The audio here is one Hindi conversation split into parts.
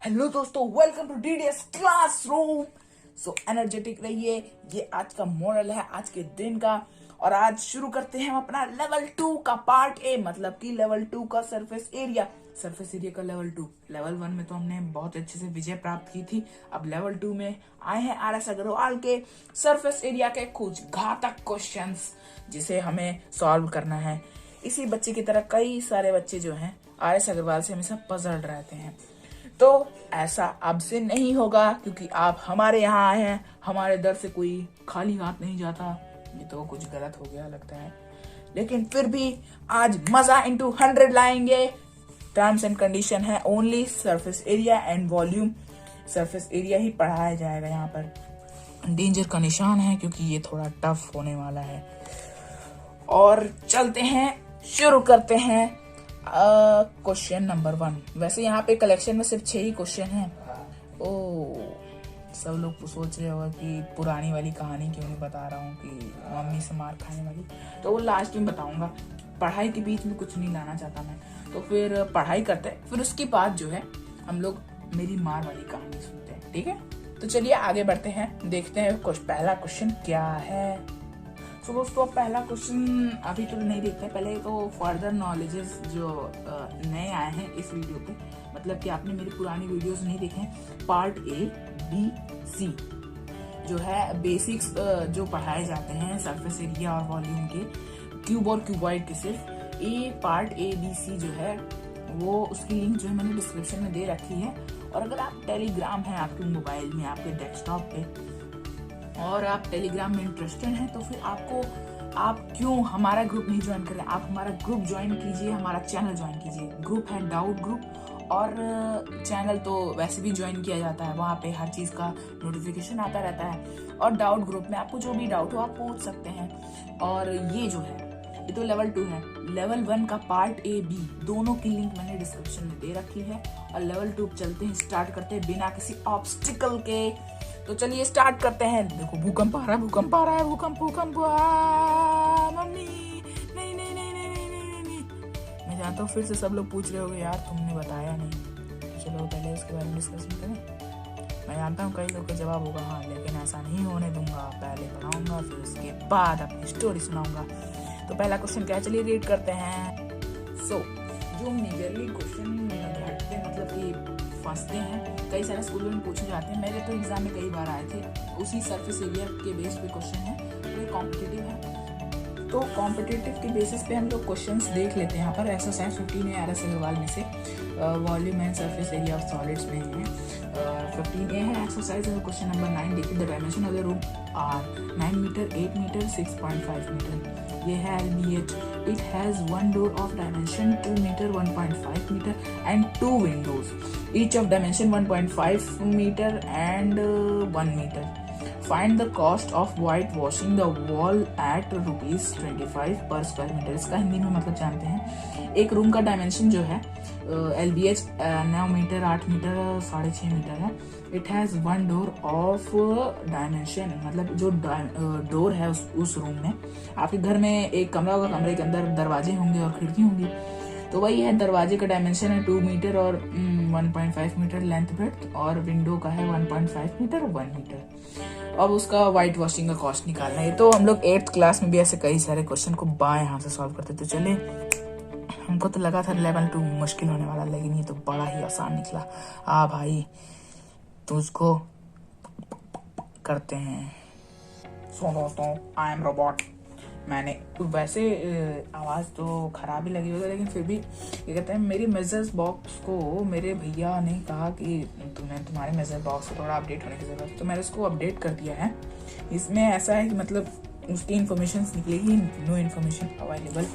हेलो दोस्तों, welcome to DDS classroom. So energetic रहिए। ये आज का मॉडल है आज के दिन का। और आज शुरू करते हैं हम अपना लेवल 2 का पार्ट ए, मतलब कि लेवल 2 का सरफेस एरिया का लेवल 2। लेवल 1 में तो हमने बहुत अच्छे से विजय प्राप्त की थी। अब लेवल 2 में आए हैं RS अग्रवाल के सरफेस एरिया के कुछ घातक क्वेश्चंस, जिसे हमें सॉल्व करना है। इसी बच्चे की तरह कई सारे बच्चे जो हैं RS अग्रवाल से हमेशा पजल रहते हैं। तो ऐसा अब से नहीं होगा, क्योंकि आप हमारे यहाँ आए हैं। हमारे दर से कोई खाली हाथ नहीं जाता। ये तो कुछ गलत हो गया लगता है, लेकिन फिर भी आज मजा इंटू 100 लाएंगे। टर्म्स एंड कंडीशन है only surface area and volume. Surface area ही पढ़ाया जाएगा यहाँ पर। डेंजर का निशान है क्योंकि ये थोड़ा टफ होने वाला है। और चलते हैं, शुरू करते हैं क्वेश्चन नंबर 1। वैसे यहाँ पे कलेक्शन में सिर्फ 6 ही क्वेश्चन हैं। सब लोग सोच रहे होगा कि पुरानी वाली कहानी क्यों नहीं बता रहा हूँ, कि मम्मी से मार खाने वाली, तो वो लास्ट में बताऊंगा। पढ़ाई के बीच में कुछ नहीं लाना चाहता मैं, तो फिर पढ़ाई करते हैं, फिर उसके बाद जो है हम लोग मेरी मार वाली कहानी सुनते हैं। ठीक है, तो चलिए आगे बढ़ते हैं, देखते हैं पहला क्वेश्चन क्या है। तो दोस्तों पहला क्वेश्चन अभी तो नहीं देखते हैं, पहले तो फर्दर नॉलेजेस जो नए आए हैं इस वीडियो पे, मतलब कि आपने मेरी पुरानी वीडियोस नहीं देखे हैं। पार्ट A, B, C जो है बेसिक्स जो पढ़ाए जाते हैं सरफेस एरिया और वॉल्यूम के, क्यूब और क्यूबॉइड के सिर्फ। पार्ट A, B, C जो है वो उसकी लिंक जो है मैंने डिस्क्रिप्शन में दे रखी है। और अगर आप टेलीग्राम है आपके मोबाइल में, आपके डेस्कटॉप पे, और आप टेलीग्राम में इंटरेस्टेड हैं, तो फिर आप क्यों हमारा ग्रुप नहीं ज्वाइन कर रहे हैं? आप हमारा ग्रुप ज्वाइन कीजिए, हमारा चैनल ज्वाइन कीजिए। ग्रुप है डाउट ग्रुप, और चैनल तो वैसे भी ज्वाइन किया जाता है। वहाँ पे हर चीज़ का नोटिफिकेशन आता रहता है। और डाउट ग्रुप में आपको जो भी डाउट हो आप पूछ सकते हैं। और ये जो है ये तो लेवल 2 है। लेवल 1 का पार्ट A, B दोनों की लिंक मैंने डिस्क्रिप्शन में दे रखी है। और लेवल 2 चलते हैं, स्टार्ट करते हैं बिना किसी ऑब्स्टिकल के। तो चलिए स्टार्ट करते हैं। देखो भूकंप आ रहा है, भूकंप मम्मी नहीं नहीं नहीं नहीं नहीं नहीं नहीं। मैं जानता हूँ फिर से सब लोग पूछ रहे होंगे यार तुमने बताया नहीं। तो चलो पहले इसके बारे में डिस्कशन करें। मैं जानता हूँ कई लोग का जवाब होगा हाँ, लेकिन ऐसा नहीं होने दूंगा। पहले पढ़ाऊंगा, फिर उसके बाद अपनी स्टोरी सुनाऊंगा। तो पहला क्वेश्चन क्या, चलिए रीड करते हैं। जो मेजरली क्वेश्चन घटते मतलब कि फंसते हैं, कई सारे स्कूलों में पूछे जाते हैं, मेरे तो एग्जाम में कई बार आए थे, उसी सरफेस एरिया के बेस पे क्वेश्चन है। तो ये कॉम्पिटिटिव है, तो कॉम्पिटिटिव के बेसिस पे हम लोग क्वेश्चंस देख लेते हैं। यहाँ पर एक्सरसाइज 15 है RS अग्रवाल में से, volume and surface area of solids में है। 15A है एक्सरसाइज। क्वेश्चन नंबर 9 देखिए, the dimension of the room are 9 metre, 8 metre, 6.5 metre. ये है LBH। It has one door of dimension 2 meter, 1.5 meter and 2 windows, each of dimension 1.5 meter and 1 meter. Find the cost of whitewashing the wall at ₹25 per square meter. इसका हिंदी में मतलब जानते हैं। एक रूम का डायमेंशन जो है LBH 9 मीटर, 8 मीटर, 6.5 मीटर है। It has one door of dimension, मतलब जो डोर है उस रूम में, आपके घर में एक कमरा होगा, कमरे के अंदर दरवाजे होंगे और खिड़की होंगी, तो वही है। दरवाजे का डायमेंशन है 2 मीटर और 1.5 मीटर लेंथ ब्रेड्थ, और विंडो का है 1.5 मीटर, 1 मीटर। अब उसका वाइट वॉशिंग का कॉस्ट निकालना है। तो हम लोग 8th क्लास में भी ऐसे कई सारे क्वेश्चन को बाएं हाथ से सॉल्व करते। तो चले, हमको तो लगा था लेवल 2 मुश्किल होने वाला, लेकिन ये तो बड़ा ही आसान निकला। भाई तो उसको करते हैं। सो दोस्तों, आई एम रोबोट। मैंने वैसे आवाज़ तो खराब ही लगी होगी, लेकिन फिर भी ये कहते हैं, मेरी मेजर्स बॉक्स को मेरे भैया ने कहा कि तुम्हारे मेजर बॉक्स को थोड़ा अपडेट होने की ज़रूरत है, तो मैंने उसको अपडेट कर दिया है। इसमें ऐसा है कि मतलब उसकी इन्फॉर्मेशन निकलेगी, नो इन्फॉर्मेशन अवेलेबल।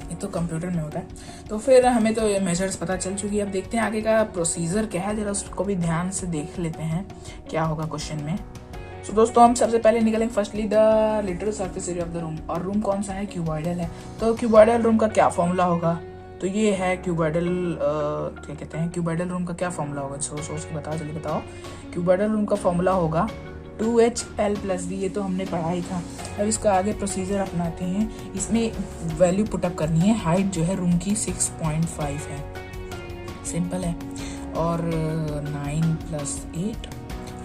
ये तो कंप्यूटर में होता है। तो फिर हमें तो ये मेजर्स पता चल चुकी है। अब देखते हैं आगे का प्रोसीजर क्या है, जरा उसको भी ध्यान से देख लेते हैं क्या होगा क्वेश्चन में। तो दोस्तों हम सबसे पहले निकलेंगे firstly the literal surface area of the room. और रूम कौन सा है? क्यूबॉइडल है। तो क्यूबॉइडल रूम का क्या फॉर्मूला होगा? तो ये है क्यूबॉइडल, क्या कहते हैं, क्यूबॉइडल रूम का क्या फॉर्मूला होगा? सोच के बताओ, जल्दी बताओ। क्यूबॉइडल रूम का फॉर्मूला होगा 2HL+B। ये तो हमने पढ़ा ही था। अब इसका आगे प्रोसीजर अपनाते हैं। इसमें वैल्यू पुटअप करनी है। हाइट जो है रूम की 6.5 है, सिंपल है। और 9+8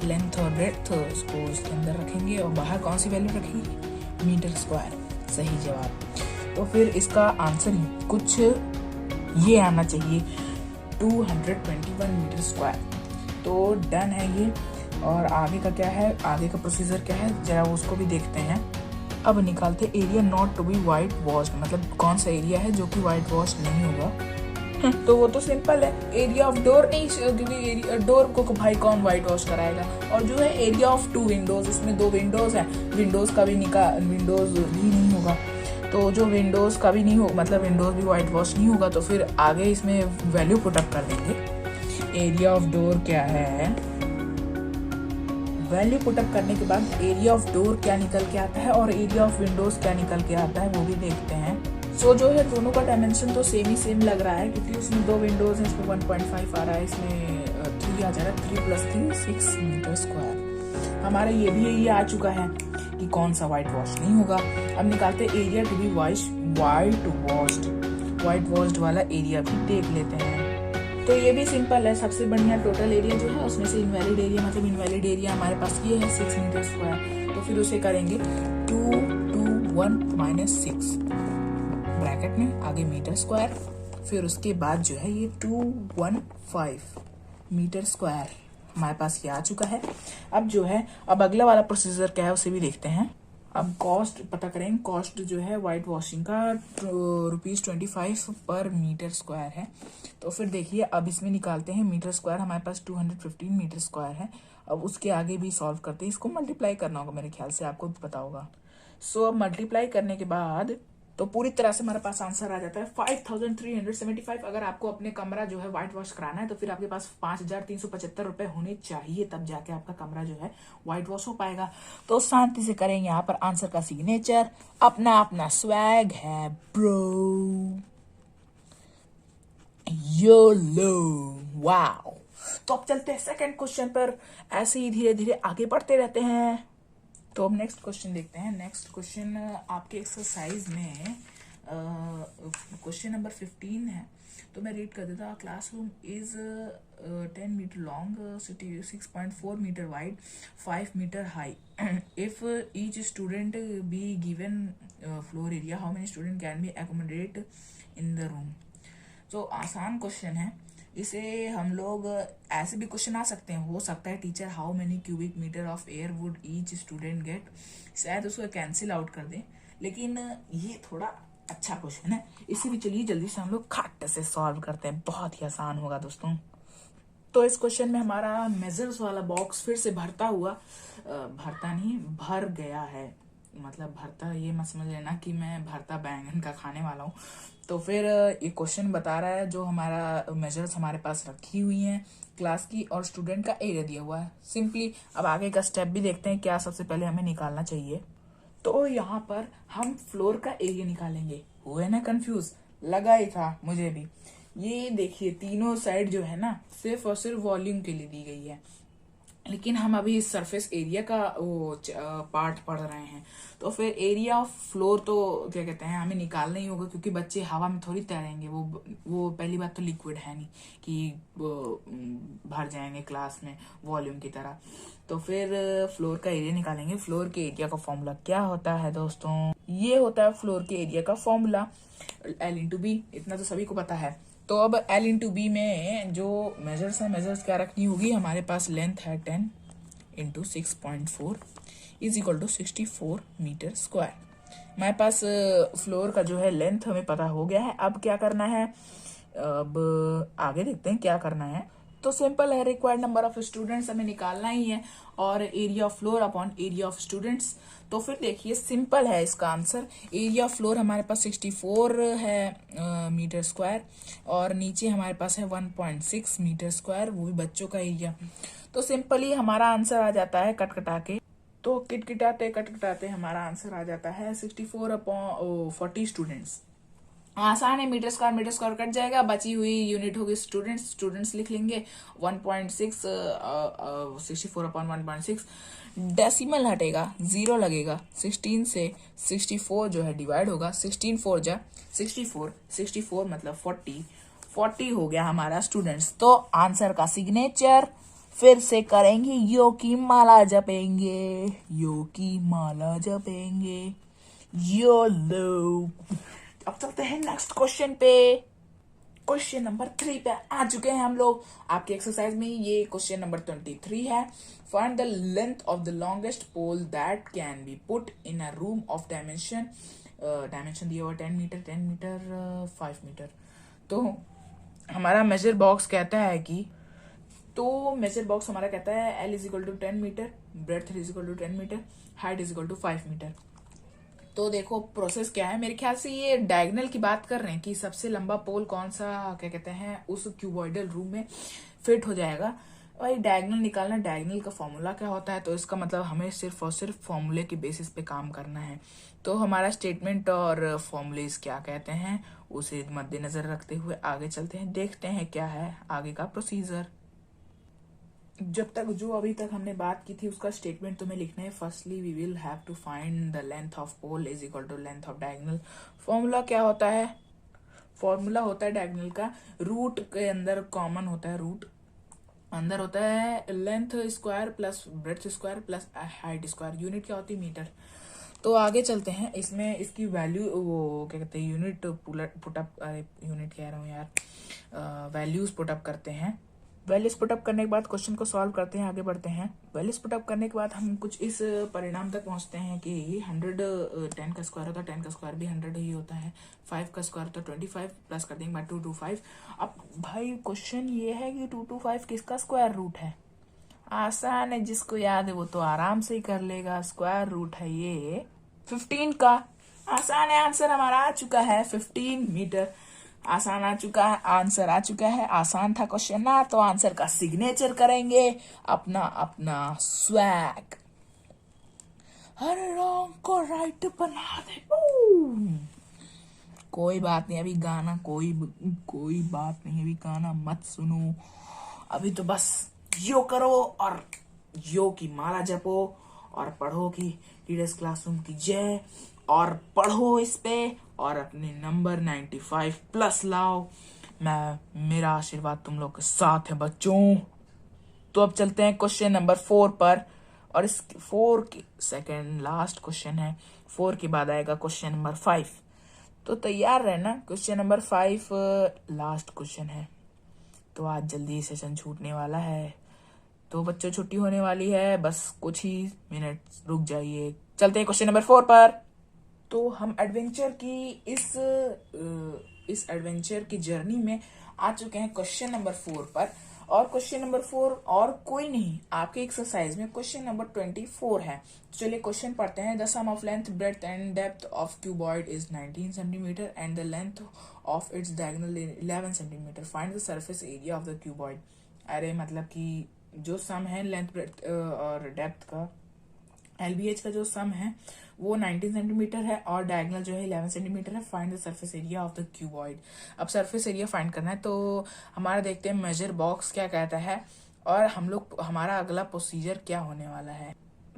लेंथ और ब्रेड्थ इसको इसके अंदर रखेंगे और बाहर कौन सी वैल्यू रखेंगे, मीटर स्क्वायर। सही जवाब। तो फिर इसका आंसर कुछ ये आना चाहिए 221 मीटर स्क्वायर। तो डन है ये। और आगे का क्या है, आगे का प्रोसीजर क्या है जरा उसको भी देखते हैं। अब निकालते area not to be whitewashed, मतलब कौन सा एरिया है जो कि वाइट वॉश नहीं होगा। तो वो तो सिंपल है, एरिया ऑफ डोर नहीं, क्योंकि एरिया डोर को भाई कौन वाइट वॉश कराएगा। और जो है एरिया ऑफ 2 विंडोज, इसमें 2 विंडोज है, विंडोज का भी विंडोज भी नहीं होगा। तो जो विंडोज का भी नहीं हो, मतलब विंडोज भी वाइट वॉश नहीं होगा, तो फिर आगे इसमें वैल्यू पुटअप कर देंगे। एरिया ऑफ डोर क्या है, वैल्यू पुटअप करने के बाद एरिया ऑफ डोर क्या निकल के आता है और एरिया ऑफ विंडोज क्या निकल के आता है वो भी देखते हैं। सो जो है दोनों का डायमेंशन तो सेम लग रहा है, क्योंकि उसमें 2 विंडोज हैं, इसमें 1.5 आ रहा है, इसमें 3 आ जा रहा है, 3+3 6 मीटर स्क्वायर। हमारा ये भी एरिया आ चुका है कि कौन सा वाइट वॉश नहीं होगा। अब निकालते area to be whitewashed वाला एरिया भी देख लेते हैं। तो ये भी सिंपल है, सबसे बढ़िया टोटल एरिया जो है उसमें से इनवैलिड एरिया, मतलब इनवैलिड एरिया हमारे पास ये है 6 मीटर स्क्वायर। तो फिर उसे करेंगे 221 - 6 ब्रैकेट में आगे मीटर स्क्वायर, फिर उसके बाद जो है ये 215 मीटर स्क्वायर हमारे पास ये आ चुका है। अब जो है अब अगला वाला प्रोसीजर क्या है उसे भी देखते हैं। अब कॉस्ट पता करेंगे। कॉस्ट जो है वाइट वॉशिंग का ₹25 पर मीटर स्क्वायर है। तो फिर देखिए अब इसमें निकालते हैं मीटर स्क्वायर, हमारे पास 215 मीटर स्क्वायर है। अब उसके आगे भी सॉल्व करते हैं, इसको मल्टीप्लाई करना होगा, मेरे ख्याल से आपको भी पता होगा। सो अब मल्टीप्लाई करने के बाद तो पूरी तरह से हमारे पास आंसर आ जाता है 5375। अगर आपको अपने कमरा जो है व्हाइट वॉश कराना है तो फिर आपके पास 5375 रुपए होने चाहिए, तब जाके आपका कमरा जो है व्हाइट वॉश हो पाएगा। तो शांति से करें यहाँ पर आंसर का सिग्नेचर, अपना अपना स्वैग है ब्रो, योलो, वाओ। तो अब चलते हैं सेकंड क्वेश्चन पर, ऐसे ही धीरे धीरे आगे बढ़ते रहते हैं। तो अब नेक्स्ट क्वेश्चन देखते हैं। नेक्स्ट क्वेश्चन आपके एक्सरसाइज में क्वेश्चन नंबर 15 है। तो मैं रीड कर देता हूँ। Classroom is 10 metre long, 6.4 metre wide, 5 metre high. If each student be given floor area, how many student can be accommodate in the room. तो आसान क्वेश्चन है, इसे हम लोग ऐसे भी क्वेश्चन आ सकते हैं। हो सकता है teacher how many cubic metre of air would each student get, शायद उसको कैंसिल आउट कर दें, लेकिन ये थोड़ा अच्छा क्वेश्चन है, इसे भी चलिए जल्दी से हम लोग खट से सॉल्व करते हैं, बहुत ही आसान होगा दोस्तों। तो इस क्वेश्चन में हमारा मेजर्स वाला बॉक्स फिर से भर गया है। मतलब भरता ये मत समझ लेना कि मैं भरता बैंगन का खाने वाला हूँ। तो फिर ये क्वेश्चन बता रहा है जो हमारा मेजर्स हमारे पास रखी हुई हैं क्लास की और स्टूडेंट का एरिया दिया हुआ है। सिंपली अब आगे का स्टेप भी देखते हैं क्या सबसे पहले हमें निकालना चाहिए। तो यहाँ पर हम फ्लोर का एरिया निकालेंगे। हुए ना कंफ्यूज, लगा ही था मुझे भी। ये देखिए तीनों साइड जो है ना सिर्फ और सिर्फ वॉल्यूम के लिए दी गई है, लेकिन हम अभी इस सरफेस एरिया का वो पार्ट पढ़ रहे हैं। तो फिर एरिया ऑफ फ्लोर तो क्या कहते हैं हमें निकालना ही होगा, क्योंकि बच्चे हवा में थोड़ी तैरेंगे। वो पहली बात तो लिक्विड है नहीं कि भर जाएंगे क्लास में वॉल्यूम की तरह। तो फिर फ्लोर का एरिया निकालेंगे। फ्लोर के एरिया का फॉर्मूला क्या होता है दोस्तों, ये होता है फ्लोर के एरिया का फॉर्मूला L/B। इतना तो सभी को पता है। तो अब L/B में जो मेजर्स है, मेजर्स क्या रखनी होगी, हमारे पास लेंथ है 10 × 6.4 = 64 मीटर स्क्वायर। हमारे पास फ्लोर का जो है लेंथ हमें पता हो गया है। अब क्या करना है, अब आगे देखते हैं क्या करना है। तो सिंपल है, रिक्वायर्ड नंबर ऑफ स्टूडेंट्स हमें निकालना ही है और area of floor upon area of students. तो फिर देखिए सिंपल है इसका आंसर। एरिया ऑफ फ्लोर हमारे पास 64 है मीटर स्क्वायर और नीचे हमारे पास है 1.6 मीटर स्क्वायर, वो भी बच्चों का एरिया। तो सिंपली हमारा आंसर आ जाता है कटकटा के, तो कटकटाते हमारा आंसर आ जाता है 64/40 स्टूडेंट्स। आसान है, मीटर स्क्वायर कट जाएगा, बची हुई यूनिट होगी स्टूडेंट्स लिख लेंगे 1.6 64/1.6। डेसिमल हटेगा, 0 लगेगा, 16 से 64 जो है डिवाइड होगा, 16 4 जा 64 मतलब 40 40 हो गया हमारा स्टूडेंट्स। तो आंसर का सिग्नेचर फिर से करेंगे, यो की माला जपेंगे, यो की माला जपेंगे, यो लो। अब चलते हैं नेक्स्ट क्वेश्चन पे। क्वेश्चन नंबर 3 पे आ चुके हैं हम लोग आपकी एक्सरसाइज में। ये क्वेश्चन नंबर 23 है। Find the length of the longest pole that can be put in a room of dimension दिया हुआ 10 मीटर 10 मीटर 5 मीटर। तो हमारा मेजर बॉक्स कहता है कि मेजर बॉक्स हमारा कहता है L is equal to 10 metre, breadth is equal to 10 metre, height is equal to 5 metre. तो देखो प्रोसेस क्या है, मेरे ख्याल से ये डायगोनल की बात कर रहे हैं कि सबसे लंबा पोल कौन सा क्या कहते हैं उस क्यूबॉइडल रूम में फिट हो जाएगा। भाई डायगोनल निकालना, डायगोनल का फॉर्मूला क्या होता है, तो इसका मतलब हमें सिर्फ और सिर्फ फॉर्मूले के बेसिस पे काम करना है। तो हमारा स्टेटमेंट और फॉर्मूलेज क्या कहते हैं उसे मद्देनजर रखते हुए आगे चलते हैं, देखते हैं क्या है आगे का प्रोसीजर। जब तक जो अभी तक हमने बात की थी उसका स्टेटमेंट तुम्हें लिखना है। Firstly we will have to find the length of pole is equal to length of diagonal. Formula क्या होता है, फॉर्मूला होता है डायगोनल का, रूट के अंदर कॉमन होता है, रूट अंदर होता है length square plus breadth square plus height square. Unit क्या होती है, मीटर। तो आगे चलते हैं, इसमें इसकी वैल्यू वो क्या कहते हैं यूनिट पुटअप, अरे यूनिट कह रहा हूँ यार, वैल्यूज पुटअप करते हैं। वैल्यूज पुटअप करने के बाद क्वेश्चन को सॉल्व करते हैं, आगे बढ़ते हैं। वैल्यूज पुटअप करने के बाद हम कुछ इस परिणाम तक पहुंचते हैं कि 100 10 का स्क्वायर होता है, 10 का स्क्वायर भी 100 ही होता है, 5 का स्क्वायर होता है 25 प्लस कर देंगे 225। अब भाई क्वेश्चन ये है कि 225 किसका स्क्वायर रूट है। आसान है, जिसको याद है वो तो आराम से ही कर लेगा। स्क्वायर रूट है ये 15 का। आसान है, आंसर हमारा आ चुका है 15 मीटर। आसान आ चुका है, आंसर आ चुका है। आसान था क्वेश्चन ना, तो आंसर का सिग्नेचर करेंगे अपना अपना स्वैग। हर रॉन्ग को राइट बना दे। कोई बात नहीं, अभी गाना कोई बात नहीं, अभी गाना मत सुनो। अभी तो बस यो करो और यो की माला जपो और पढ़ो कि लीडर्स क्लासरूम की जय, और पढ़ो इस पे और अपने नंबर 95 प्लस लाओ। मेरा आशीर्वाद तुम लोग के साथ है बच्चों। तो अब चलते हैं क्वेश्चन नंबर 4 पर, और इस 4 की सेकंड लास्ट क्वेश्चन है। 4 के बाद आएगा क्वेश्चन नंबर 5। तो तैयार रहना, क्वेश्चन नंबर 5 लास्ट क्वेश्चन है। तो आज जल्दी सेशन छूटने वाला है, तो बच्चों छुट्टी होने वाली है, बस कुछ ही मिनट रुक जाइए। चलते हैं क्वेश्चन नंबर 4 पर। तो हम एडवेंचर की इस एडवेंचर की जर्नी में आ चुके हैं क्वेश्चन नंबर 4 पर। और क्वेश्चन नंबर 4 और कोई नहीं, आपके एक्सरसाइज में क्वेश्चन नंबर 24 है। चलिए क्वेश्चन पढ़ते हैं। The sum of length breadth and depth of cuboid is 19 centimetre and the length of its diagonal 11 centimetre. Find the surface area of the cuboid. अरे मतलब कि जो सम है लेंथ ब्रेड्थ और डेप्थ का, LBH का जो सम है वो 19 सेंटीमीटर है और डायगोनल जो है 11 सेंटीमीटर है। Find the surface area of the cuboid. अब सरफेस एरिया फाइंड करना है, तो हमारा देखते हैं मेजर बॉक्स क्या कहता है और हम लोग हमारा अगला प्रोसीजर क्या होने वाला है।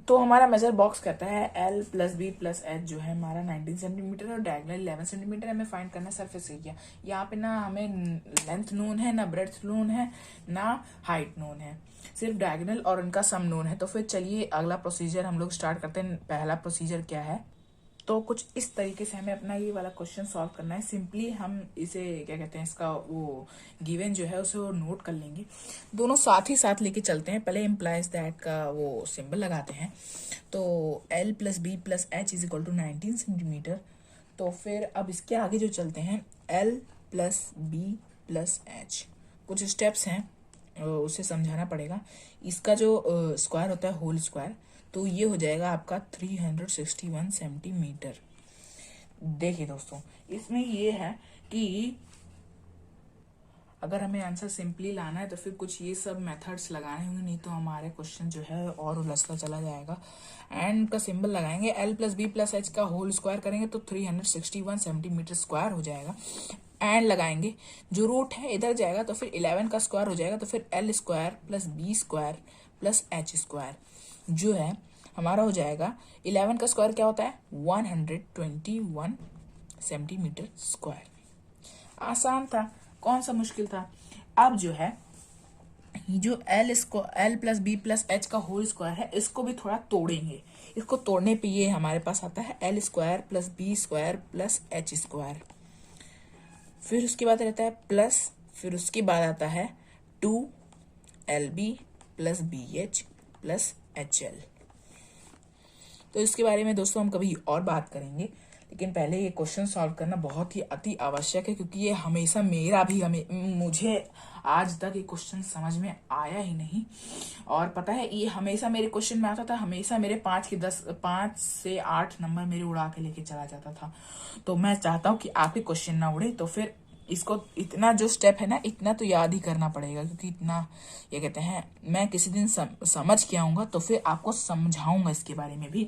तो हमारा मेजर बॉक्स कहता है L plus B plus H जो है हमारा 19 सेंटीमीटर और डायगोनल 11 सेंटीमीटर। हमें फाइंड करना है सरफेस एरिया। यहाँ पे ना हमें लेंथ नोन है, ना ब्रेड्थ नोन है, ना हाइट नोन है, सिर्फ डायगोनल और उनका सम नोन है। तो फिर चलिए अगला प्रोसीजर हम लोग स्टार्ट करते हैं। पहला प्रोसीजर क्या है, तो कुछ इस तरीके से हमें अपना ये वाला क्वेश्चन सॉल्व करना है। सिंपली हम इसे क्या कहते हैं, इसका वो गिवन जो है उसे वो नोट कर लेंगे, दोनों साथ ही साथ लेके चलते हैं। पहले इम्प्लाइज दैट का वो सिंबल लगाते हैं। तो L plus B plus H is equal to 19 centimetre. तो फिर अब इसके आगे जो चलते हैं, L plus B plus H, कुछ स्टेप्स हैं उसे समझाना पड़ेगा। इसका जो स्क्वायर होता है होल स्क्वायर, तो ये हो जाएगा आपका 361 सेंटीमीटर। देखिए दोस्तों, इसमें ये है कि अगर हमें आंसर सिंपली लाना है तो फिर कुछ ये सब मेथड्स लगाने होंगे, नहीं तो हमारे क्वेश्चन जो है और उलझता चला जाएगा। एंड का सिंबल लगाएंगे, L plus B plus H का होल स्क्वायर करेंगे तो 361 सेंटीमीटर स्क्वायर हो जाएगा। एंड लगाएंगे, जो रूट है इधर जाएगा तो फिर 11 का स्क्वायर हो जाएगा, तो फिर L square plus B square plus H square जो है हमारा हो जाएगा। 11 का स्क्वायर क्या होता है, 121 सेंटीमीटर स्क्वायर। आसान था। कौन सा मुश्किल था। अब जो है जो L plus B plus H का होल स्क्वायर है, इसको भी थोड़ा तोड़ेंगे। इसको तोड़ने पे ये हमारे पास आता है L square plus B square plus H square. फिर उसके बाद रहता है प्लस, फिर उसके बाद आता है 2LB plus BH plus HL। तो इसके बारे में दोस्तों हम कभी और बात करेंगे, लेकिन पहले ये क्वेश्चन सॉल्व करना बहुत ही अति आवश्यक है, क्योंकि ये हमेशा मुझे आज तक ये क्वेश्चन समझ में आया ही नहीं। और पता है ये हमेशा मेरे क्वेश्चन में आता था, हमेशा मेरे 5 से 8 नंबर मेरे उड़ा के लेके चला जाता था। तो मैं चाहता हूँ कि आपके क्वेश्चन ना उड़े, तो फिर इसको इतना जो स्टेप है ना, इतना तो याद ही करना पड़ेगा, क्योंकि इतना ये कहते हैं मैं किसी दिन समझ के आऊंगा तो फिर आपको समझाऊंगा इसके बारे में भी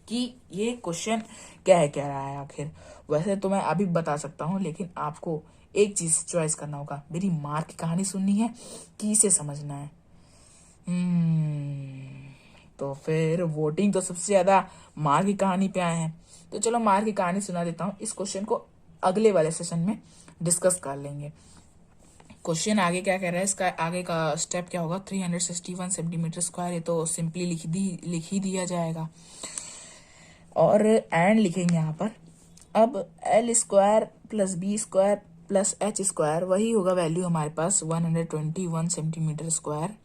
कि ये क्वेश्चन क्या है, क्या रहा है आखिर। वैसे तो मैं अभी बता सकता हूँ, लेकिन आपको एक चीज चॉइस करना होगा, मेरी मार की कहानी सुननी है कि इसे समझना है। तो फिर वोटिंग तो सबसे ज्यादा मार की कहानी पे आए हैं, तो चलो मार की कहानी सुना देता हूँ। इस क्वेश्चन को अगले वाले सेशन में डिस्कस कर लेंगे। क्वेश्चन आगे क्या कह रहा है, इसका आगे का स्टेप क्या होगा। 361 सेंटीमीटर स्क्वायर, ये तो सिंपली लिख ही दिया जाएगा, और एंड लिखेंगे यहाँ पर। अब L square plus B square plus H square, वही होगा वैल्यू हमारे पास 121 सेंटीमीटर स्क्वायर।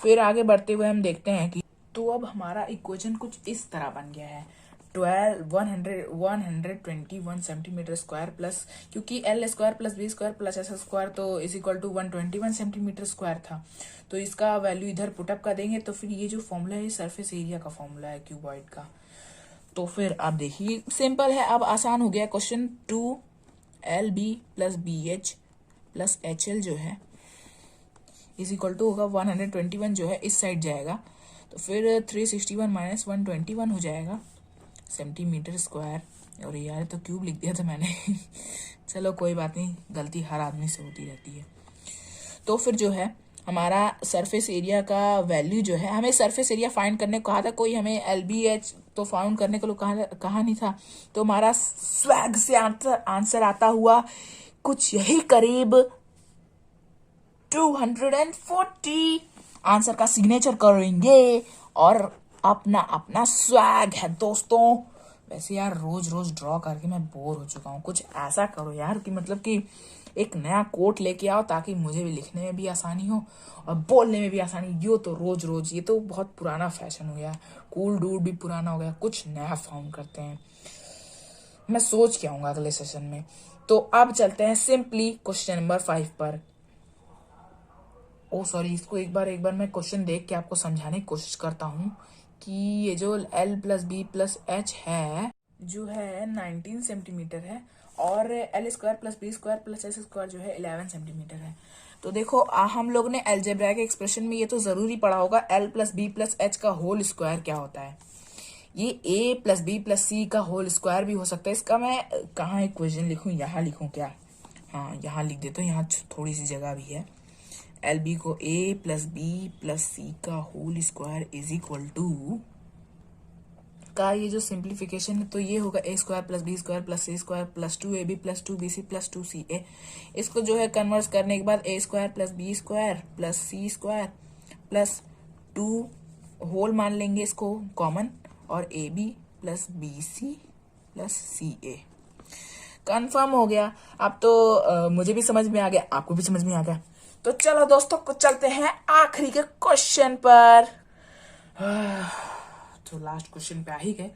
फिर आगे बढ़ते हुए हम देखते हैं कि तो अब हमारा इक्वेशन कुछ इस तरह बन गया है। 121 सेंटीमीटर स्क्वायर प्लस, क्योंकि L square plus B square plus S square तो is equal to 121 centimetre square था, तो इसका वैल्यू इधर पुटअप कर देंगे। तो फिर ये जो फॉर्मूला है सरफेस एरिया का फॉर्मूला है क्यूबॉइड का। तो फिर आप देखिए सिंपल है, अब आसान हो गया question. 2LB plus BH plus HL जो है इज इक्वल टू होगा 121 जो है इस साइड जाएगा, तो फिर 361 माइनस 121 हो जाएगा सेंटीमीटर स्क्वायर। और यार तो क्यूब लिख दिया था मैंने चलो कोई बात नहीं, गलती हर आदमी से होती रहती है। तो फिर जो है हमारा सरफेस एरिया का वैल्यू जो है, हमें सरफेस एरिया फाइंड करने को कहा था, कोई हमें LBH तो फाउंड करने को कहा नहीं था। तो हमारा स्वैग से आंसर आता हुआ कुछ यही करीब 240 आंसर का सिग्नेचर करेंगे, और अपना अपना स्वैग है दोस्तों। वैसे यार रोज रोज ड्रॉ करके मैं बोर हो चुका हूँ, कुछ ऐसा करो यार कि मतलब कि एक नया कोट लेके आओ, ताकि मुझे भी लिखने में भी आसानी हो और बोलने में भी आसानी। यो तो रोज रोज ये तो बहुत पुराना फैशन हो गया, कूल डूड भी पुराना हो गया, कुछ नया फाउंड करते हैं। मैं सोच के आऊंगा अगले सेशन में। तो अब चलते हैं सिंपली क्वेश्चन नंबर 5 पर। ओ सॉरी, इसको एक बार मैं क्वेश्चन देख के आपको समझाने की कोशिश करता हूँ कि ये जो L plus B plus H है जो है 19 सेंटीमीटर है, और L square plus B square plus H square जो है 11 सेंटीमीटर है। तो देखो हम लोग ने अलजेब्रा के एक्सप्रेशन में ये तो जरूरी पढ़ा होगा, L plus B plus H का होल स्क्वायर क्या होता है। ये A plus B plus C का होल स्क्वायर भी हो सकता है। इसका मैं कहाँ इक्वेशन लिखूं, यहाँ लिखूं क्या, हाँ यहाँ लिख देता हूँ, यहाँ थोड़ी सी जगह भी है। LB को A plus B plus C का whole square is equal to का ये जो सिंप्लीफिकेशन है, तो ये होगा A square plus B square plus C square plus 2AB plus 2BC plus 2CA। इसको जो है कन्वर्ट करने के बाद A square plus B square plus C square plus 2 whole मान लेंगे इसको कॉमन, और AB plus BC plus CA confirm हो गया। अब तो मुझे भी समझ में आ गया, आपको भी समझ में आ गया। तो चलो दोस्तों को चलते हैं आखिरी के क्वेश्चन पर। तो लास्ट क्वेश्चन पे आ ही गए।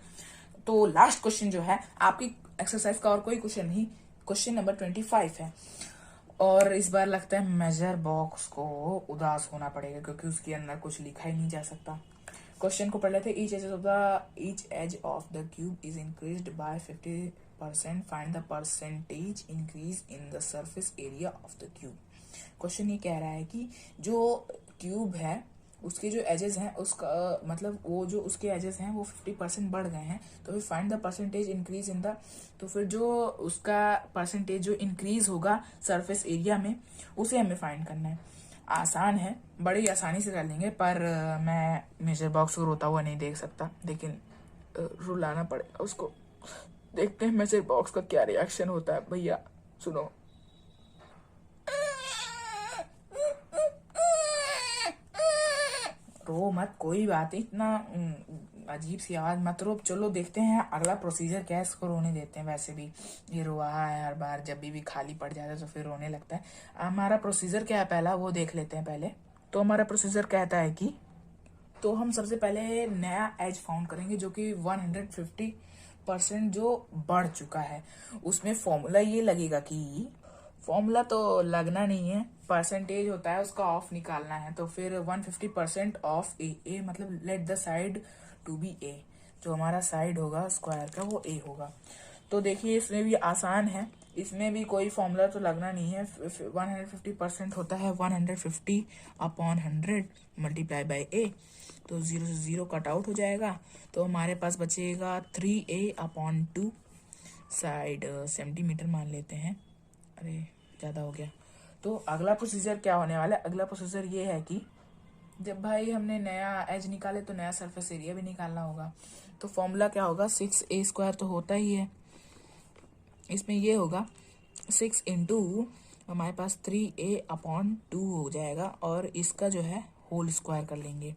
तो लास्ट क्वेश्चन जो है आपकी एक्सरसाइज का और कोई क्वेश्चन नहीं, क्वेश्चन नंबर 25 है। और इस बार लगता है मेजर बॉक्स को उदास होना पड़ेगा, क्योंकि उसके अंदर कुछ लिखा ही नहीं जा सकता। क्वेश्चन को पढ़ लेते। Each edge of the cube is increased by 50%, find the percentage increase in the surface area of the cube. Question ये कह रहा है कि जो क्यूब है उसके जो एजेस हैं, उसका मतलब वो जो उसके एजेस हैं वो 50% बढ़ गए हैं, तो फिर find the percentage increase in the, तो फिर जो उसका परसेंटेज जो इंक्रीज होगा सरफेस एरिया में उसे हमें फाइंड करना है। आसान है, बड़ी आसानी से कर लेंगे, पर मैं मेजर बॉक्स को रोता हुआ नहीं देख सकता, लेकिन रुलाना पड़ेगा उसको। देखते हैं मेजर बॉक्स का क्या रिएक्शन होता है। भैया सुनो, रो मत, कोई बात नहीं, इतना अजीब सी आवाज मत रो। चलो देखते हैं अगला प्रोसीजर क्या है, इसको रोने देते हैं। वैसे भी ये रोआ है हर बार, जब भी खाली पड़ जाता है तो फिर रोने लगता है। हमारा प्रोसीजर क्या है पहला वो देख लेते हैं पहले। तो हमारा प्रोसीजर कहता है कि तो हम सबसे पहले नया एज फाउंड करेंगे जो कि 150% जो बढ़ चुका है। उसमें फॉर्मूला ये लगेगा कि फॉर्मूला तो लगना नहीं है, परसेंटेज होता है उसका ऑफ निकालना है। तो फिर 150% ऑफ ए मतलब let the side to be A, जो हमारा साइड होगा स्क्वायर का वो ए होगा। तो देखिए इसमें भी आसान है, इसमें भी कोई फॉर्मूला तो लगना नहीं है। 150% होता है 150/100 मल्टीप्लाई बाई ए। तो 0 से 0 कट आउट हो जाएगा। तो हमारे पास बचेगा 3a/2, साइड सेंटीमीटर मान लेते हैं। अरे ज़्यादा हो गया। तो अगला प्रोसीजर क्या होने वाला है, अगला प्रोसीजर ये है कि जब भाई हमने नया एज निकाले तो नया सरफेस एरिया भी निकालना होगा। तो फॉर्मूला क्या होगा, 6a² तो होता ही है, इसमें ये होगा 6 इंटू हमारे पास 3a/2 हो जाएगा, और इसका जो है होल स्क्वायर कर लेंगे।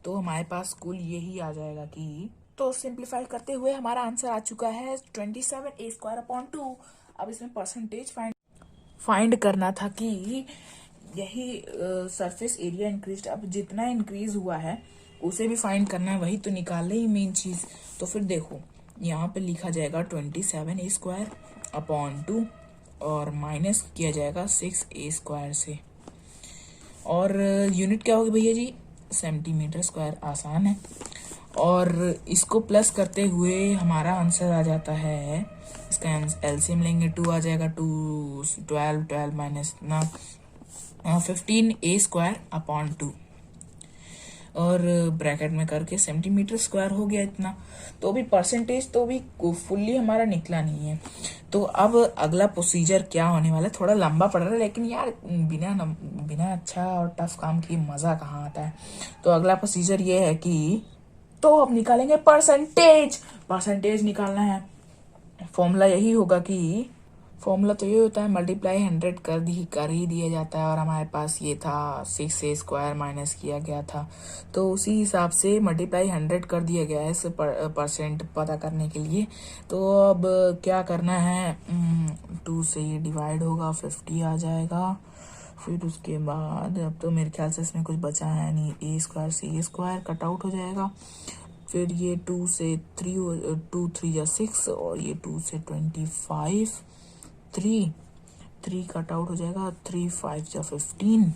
तो हमारे पास कुल यही आ जाएगा कि, तो सिंप्लीफाई करते हुए हमारा आंसर आ चुका है 27a²/2। अब इसमें परसेंटेज फाइंड करना था कि यही सरफेस एरिया इंक्रीज, अब जितना इंक्रीज हुआ है उसे भी फाइंड करना है, वही तो निकालने ही मेन चीज। तो फिर देखो यहाँ पे लिखा जाएगा 27a²/2 और माइनस किया जाएगा 6a² से, और यूनिट क्या होगी भैया जी, सेंटीमीटर स्क्वायर, आसान है। और इसको प्लस करते हुए हमारा आंसर आ जाता है, इसका एलसीएम लेंगे 2 आ जाएगा, 2 12 माइनस ना 15a²/2, और ब्रैकेट में करके सेंटीमीटर स्क्वायर हो गया इतना। तो भी परसेंटेज तो भी फुल्ली हमारा निकला नहीं है। तो अब अगला प्रोसीजर क्या होने वाला है, थोड़ा लंबा पड़ रहा है, लेकिन यार बिना अच्छा और टफ काम किए मजा कहाँ आता है। तो अगला प्रोसीजर ये है कि तो अब निकालेंगे परसेंटेज निकालना है। फॉर्मूला यही होगा कि, फॉर्मूला तो ये होता है मल्टीप्लाई 100 कर ही दिया जाता है, और हमारे पास ये था 6a² माइनस किया गया था, तो उसी हिसाब से मल्टीप्लाई 100 कर दिया गया है इस परसेंट पता करने के लिए। तो अब क्या करना है, 2 से ये डिवाइड होगा, 50 आ जाएगा। फिर उसके बाद अब तो मेरे ख्याल से इसमें कुछ बचा है नहीं, a² से a² कट आउट हो जाएगा। फिर ये 2 से 3 2 3 या 6, और ये 2 से 25, 3 कट आउट हो जाएगा, 3 5 या 15।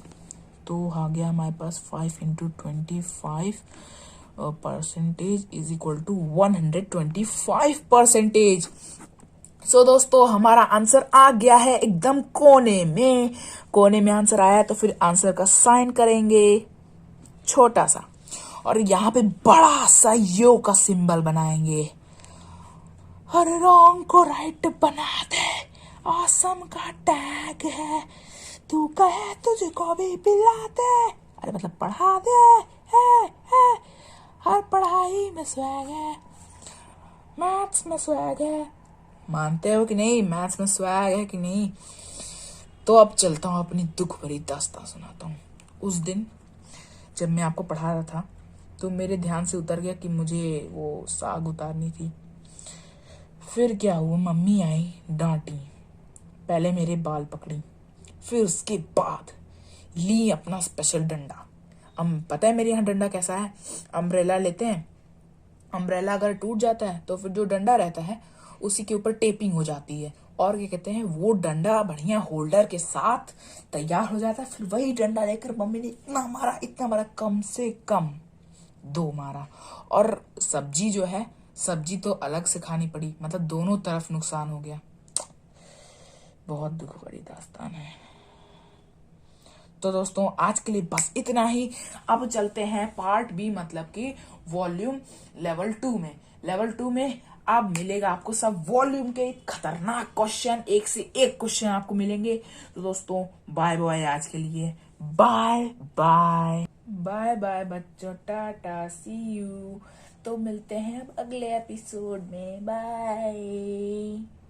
तो आ गया हमारे पास 5 into 25 percentage is equal to 125%। So दोस्तों हमारा आंसर आ गया है एकदम कोने में आंसर आया है। तो फिर आंसर का साइन करेंगे छोटा सा, और यहाँ पे बड़ा सा यो का सिंबल बनाएंगे। हर रॉन्ग को राइट बना दे, आसम का टैग है, तू कहे तुझको भी पिला दे, अरे मतलब पढ़ा दे, है हर पढ़ाई में स्वैग है, मैथ्स में स्वैग है। मानते हो कि नहीं, मैथ्स में स्वैग है कि नहीं? तो अब चलता हूँ अपनी दुख भरी दास्तां सुनाता हूँ। उस दिन जब मैं आपको पढ़ा रहा था तो मेरे ध्यान से उतर गया कि मुझे वो साग उतारनी थी। फिर क्या हुआ, मम्मी आई, डांटी, पहले मेरे बाल पकड़ी, फिर उसके बाद ली अपना स्पेशल डंडा। पता है मेरे यहाँ डंडा कैसा है, अम्ब्रेला लेते हैं, अम्ब्रेला अगर टूट जाता है तो फिर जो डंडा रहता है उसी के ऊपर टेपिंग हो जाती है, और क्या कहते हैं वो डंडा बढ़िया होल्डर के साथ तैयार हो जाता है। फिर वही डंडा लेकर मम्मी ने इतना मारा, कम से कम 2 मारा। और सब्जी जो है, सब्जी तो अलग से खानी पड़ी, मतलब दोनों तरफ नुकसान हो गया। बहुत दुख भरी दास्तान है। तो दोस्तों आज के लिए बस इतना ही। अब चलते हैं पार्ट बी, मतलब कि वॉल्यूम लेवल 2 में। लेवल 2 में अब मिलेगा आपको सब वॉल्यूम के खतरनाक क्वेश्चन, एक से एक क्वेश्चन आपको मिलेंगे। तो दोस्तों बाय बाय आज के लिए, बाय बाय बाय बाय बच्चों, टाटा सी यू। तो मिलते हैं अब अगले एपिसोड में, बाय।